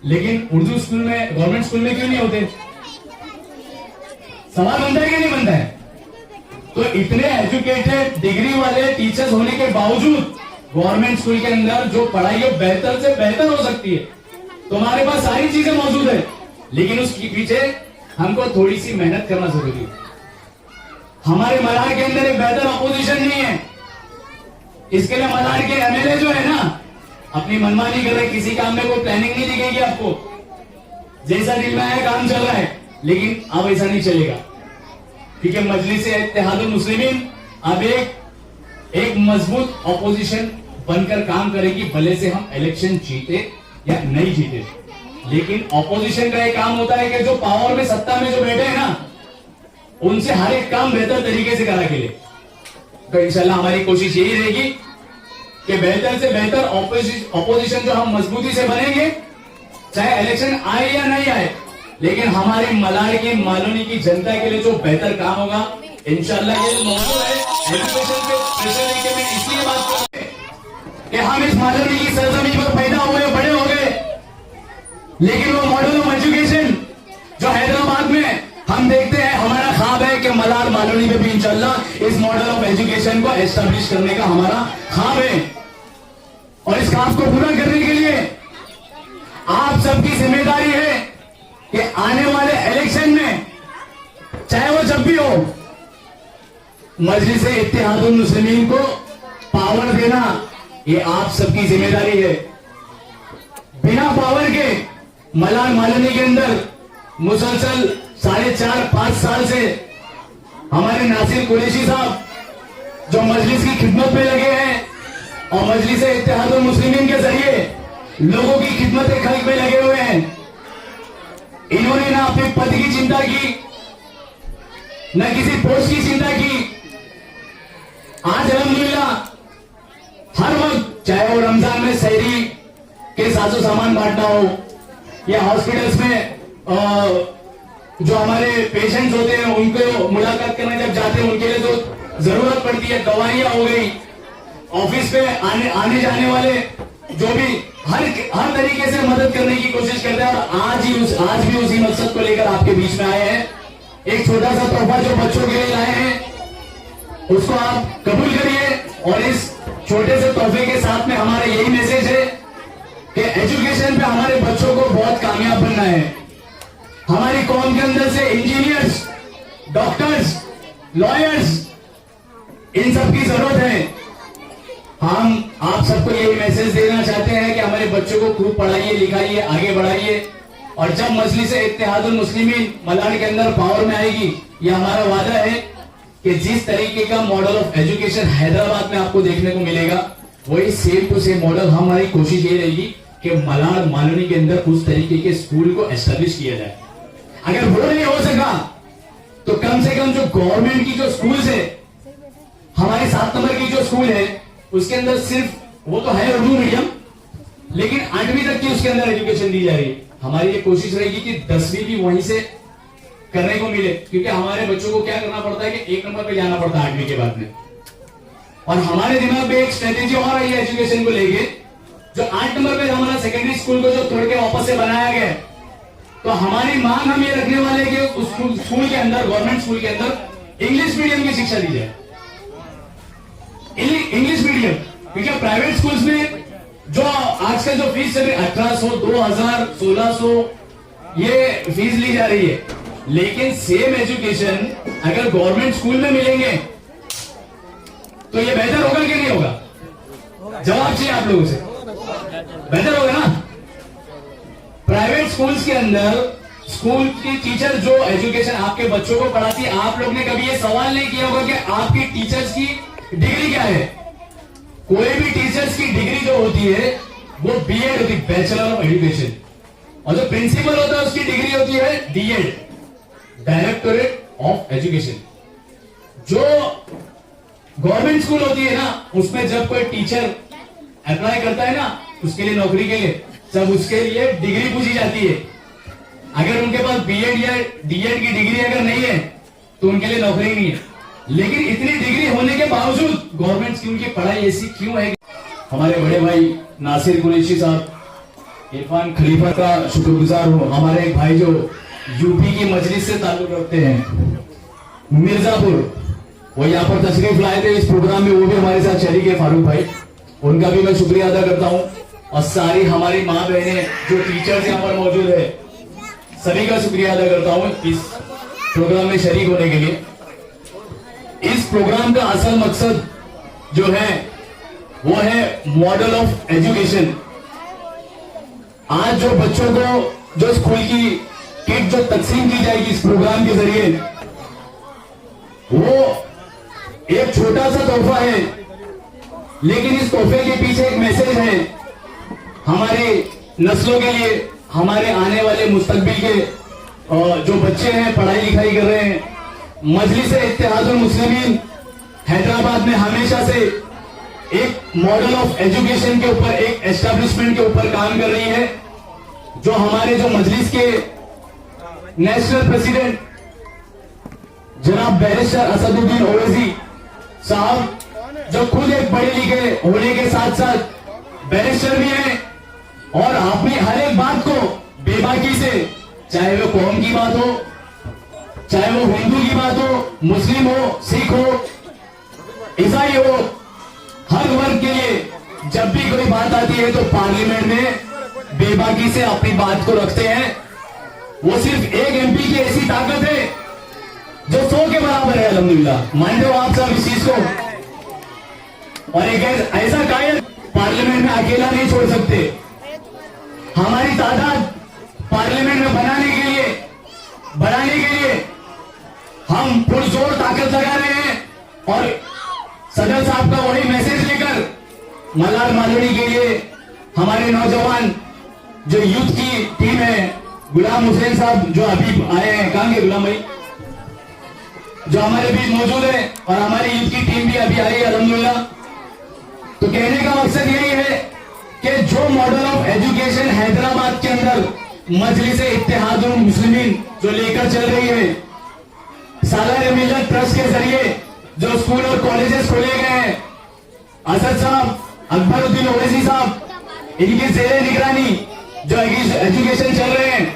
लेकिन उर्दू स्कूल में, government school में क्यों नहीं होते? सवाल बनता है कि नहीं बनता है? तो इतने एजुकेटेड डिग्री वाले टीचर्स होने के बावजूद गवर्नमेंट स्कूल के अंदर जो पढ़ाई है बेहतर से बेहतर हो सकती है। तुम्हारे पास सारी चीजें मौजूद है, लेकिन उसके पीछे हमको थोड़ी सी मेहनत करना जरूरी है। हमारे मलाड के अंदर एक बेहतर अपोजिशन नहीं है, इसके लिए मलाड के एमएलए जो है ना, अपनी मनमानी कर रहे, किसी काम में कोई प्लानिंग नहीं दिखेगी आपको, जैसा दिल में आया काम चल रहा है। लेकिन अब ऐसा नहीं चलेगा, ठीक है। मजलिस इत्तेहादुल मुस्लिमीन अब एक मजबूत ऑपोजिशन बनकर काम करेगी, भले से हम इलेक्शन जीते या नहीं जीते। लेकिन ऑपोजिशन का एक काम होता है कि जो पावर में, सत्ता में जो बैठे हैं ना, उनसे हर एक काम बेहतर तरीके से करा के ले। तो इंशाल्लाह हमारी कोशिश यही रहेगी कि बेहतर से बेहतर ऑपोजिशन जो हम मजबूती से बनेंगे, चाहे इलेक्शन आए या नहीं आए, लेकिन हमारे मलाड की, मालूनी की जनता के लिए जो बेहतर काम होगा इंशाल्लाह। ये मौजूद है एजुकेशन के प्रेशर लेके मैं इसलिए बात कर रहा हूं कि हम इस मालूनी की सरजमीन पर पैदा हुए, बड़े हो गए, लेकिन वो मॉडल ऑफ एजुकेशन जो हैदराबाद में हम देखते हैं, हमारा ख्वाब है कि मलाड मालूनी में भी इंशाल्लाह इस मॉडल ऑफ एजुकेशन को एस्टेब्लिश करने का हमारा ख्वाब है। और इस ख्वाब को पूरा करने के लिए आप सबकी जिम्मेदारी है कि आने वाले इलेक्शन में, चाहे वो जब भी हो, मजलिस इत्तेहादुल मुस्लिमीन को पावर देना ये आप सबकी जिम्मेदारी है। बिना पावर के मलाड मालूनी के अंदर मुसलसल 4.5-5 साल से हमारे नासिर कुरैशी साहब जो मजलिस की खिदमत में लगे हैं और मजलिस इत्तेहादुल मुस्लिमीन के जरिए लोगों की खिदमत खल्क में लगे हुए हैं। इन्होंने ना अपने पद की चिंता की, न किसी पोस्ट की चिंता की। आज अल्हम्दुलिल्लाह हर वक्त, चाहे वो रमजान में सहरी के साजो सामान बांटना हो, या हॉस्पिटल्स में जो हमारे पेशेंट्स होते हैं उनको मुलाकात करने जब जाते हैं, उनके लिए जो जरूरत पड़ती है, दवाइयां हो गई, ऑफिस पे आने जाने वाले जो भी हर तरीके से मदद करने की कोशिश करते हैं। और आज भी उसी मकसद को लेकर आपके बीच में आए हैं। एक छोटा सा तोहफा जो बच्चों के लिए लाए हैं उसको आप कबूल करिए। और इस छोटे से तोहफे के साथ में हमारा यही मैसेज है कि एजुकेशन पे हमारे बच्चों को बहुत कामयाब बनना है। हमारी कौम के अंदर से इंजीनियर्स, डॉक्टर्स, लॉयर्स, इन सब की जरूरत है। हम आप सबको यही मैसेज देना चाहते हैं कि हमारे बच्चों को खूब पढ़ाइए, लिखाइए, आगे बढ़ाइए। और जब मजलिस इत्तेहादुल मुस्लिमीन मलाड के अंदर पावर में आएगी, ये हमारा वादा है कि जिस तरीके का मॉडल ऑफ एजुकेशन हैदराबाद में आपको देखने को मिलेगा, वही सेम टू सेम मॉडल, हमारी कोशिश ये रहेगी कि मलाड मालूनी के अंदर उस तरीके के स्कूल को एस्टेब्लिश किया जाए। अगर वो नहीं हो सका तो कम से कम जो गवर्नमेंट की जो स्कूल है, हमारे 7 नंबर की जो स्कूल है, उसके अंदर सिर्फ वो तो है उर्दू मीडियम, लेकिन 8वीं तक की उसके अंदर एजुकेशन दी जा रही है। हमारी ये कोशिश रहेगी कि 10वीं भी वहीं से करने को मिले, क्योंकि हमारे बच्चों को क्या करना पड़ता है कि 1 नंबर पे जाना पड़ता है 8वीं के बाद में। और हमारे दिमाग में एक स्ट्रेटेजी और आई है एजुकेशन को लेके, जो 8 नंबर पे हमारा सेकेंडरी स्कूल को जो तोड़ के वापस से बनाया गया, तो हमारी मांग हम ये रखने वाले हैं कि उस स्कूल के अंदर, गवर्नमेंट स्कूल के अंदर इंग्लिश मीडियम की शिक्षा दी जाए। इंग्लिश मीडियम, क्योंकि प्राइवेट स्कूल्स में जो आजकल जो फीस चल रही है 1800, 2000, 1600 ये फीस ली जा रही है, लेकिन सेम एजुकेशन अगर गवर्नमेंट स्कूल में मिलेंगे तो ये बेहतर होगा कि नहीं होगा? जवाब चाहिए आप लोगों से। बेहतर होगा ना? प्राइवेट स्कूल्स के अंदर स्कूल की टीचर जो एजुकेशन आपके बच्चों को पढ़ाती है, आप लोग ने कभी ये सवाल नहीं किया होगा कि आपकी टीचर्स की डिग्री क्या है? कोई भी टीचर्स की डिग्री जो होती है वो बीएड होती है, बैचलर ऑफ एजुकेशन, और जो प्रिंसिपल होता है उसकी डिग्री होती है डीएड, डायरेक्टोरेट ऑफ एजुकेशन। जो गवर्नमेंट स्कूल होती है ना, उसमें जब कोई टीचर अप्लाई करता है ना उसके लिए, नौकरी के लिए, जब उसके लिए डिग्री पूछी जाती है, अगर उनके पास बीएड या डीएड की डिग्री अगर नहीं है तो उनके लिए नौकरी नहीं है। लेकिन इतनी डिग्री होने के बावजूद गवर्नमेंट स्कूल की पढ़ाई ऐसी क्यों है? हमारे बड़े भाई नासिर कुरैशी साहब, इरफान खलीफा का शुक्रगुजार हूँ। हमारे एक भाई जो यूपी की मजलिस से ताल्लुक रखते हैं, मिर्जापुर, वो यहाँ पर तशरीफ लाए थे इस प्रोग्राम में, वो भी हमारे साथ शरीक है फारूक भाई, उनका भी मैं शुक्रिया अदा करता हूँ। और सारी हमारी माँ बहनें जो टीचर्स यहाँ पर मौजूद है, सभी का शुक्रिया अदा करता हूँ इस प्रोग्राम में शरीक होने के लिए। इस प्रोग्राम का असल मकसद जो है वो है मॉडल ऑफ एजुकेशन। आज जो बच्चों को जो स्कूल की किट जो तकसीम की जाएगी इस प्रोग्राम के जरिए, वो एक छोटा सा तोहफा है, लेकिन इस तोहफे के पीछे एक मैसेज है हमारी नस्लों के लिए, हमारे आने वाले मुस्तकबिल के जो बच्चे हैं पढ़ाई लिखाई कर रहे हैं। मजलिस इत्तेहादुल मुस्लिमीन हैदराबाद में हमेशा से एक मॉडल ऑफ एजुकेशन के ऊपर, एक एस्टेब्लिशमेंट के ऊपर काम कर रही है। जो हमारे जो मजलिस के नेशनल प्रेसिडेंट जनाब बैरिस्टर असदुद्दीन ओवैसी साहब, जो खुद एक पढ़े लिखे होने के साथ साथ बैरिस्टर भी हैं और अपनी हर एक बात को बेबाकी से, चाहे वो कौम की बात हो, चाहे वो हिंदू की बात हो, मुस्लिम हो, सिख हो, ईसाई हो, हर वर्ग के लिए जब भी कोई बात आती है तो पार्लियामेंट में बेबाकी से अपनी बात को रखते हैं। वो सिर्फ एक एमपी की ऐसी ताकत है जो 100 के बराबर है। अल्हम्दुलिल्लाह, मानते हो आप सब इस चीज को। और एक ऐसा कायद पार्लियामेंट में अकेला नहीं छोड़ सकते। हमारी तादाद पार्लियामेंट में बढ़ाने के लिए हम पुरजोर ताकत लगा रहे हैं। और सदर साहब का वही मैसेज लेकर मल्हार मालवनी के लिए हमारे नौजवान जो यूथ की टीम है, गुलाम हुसैन साहब जो अभी आए हैं, कहां के गुलाम भाई, जो हमारे बीच मौजूद है, और हमारी यूथ की टीम भी अभी आई है अल्हम्दुलिल्लाह। तो कहने का मकसद यही है कि जो मॉडल ऑफ एजुकेशन हैदराबाद के अंदर मजलिस इत्तेहादुल मुस्लिमीन जो लेकर चल रही है, सालार मिल्लत ट्रस्ट के जरिए जो स्कूल और कॉलेजेस खोले गए हैं, असद साहब, अकबरुद्दीन ओवैसी साहब, इनकी जेर निगरानी जो एजुकेशन चल रहे हैं,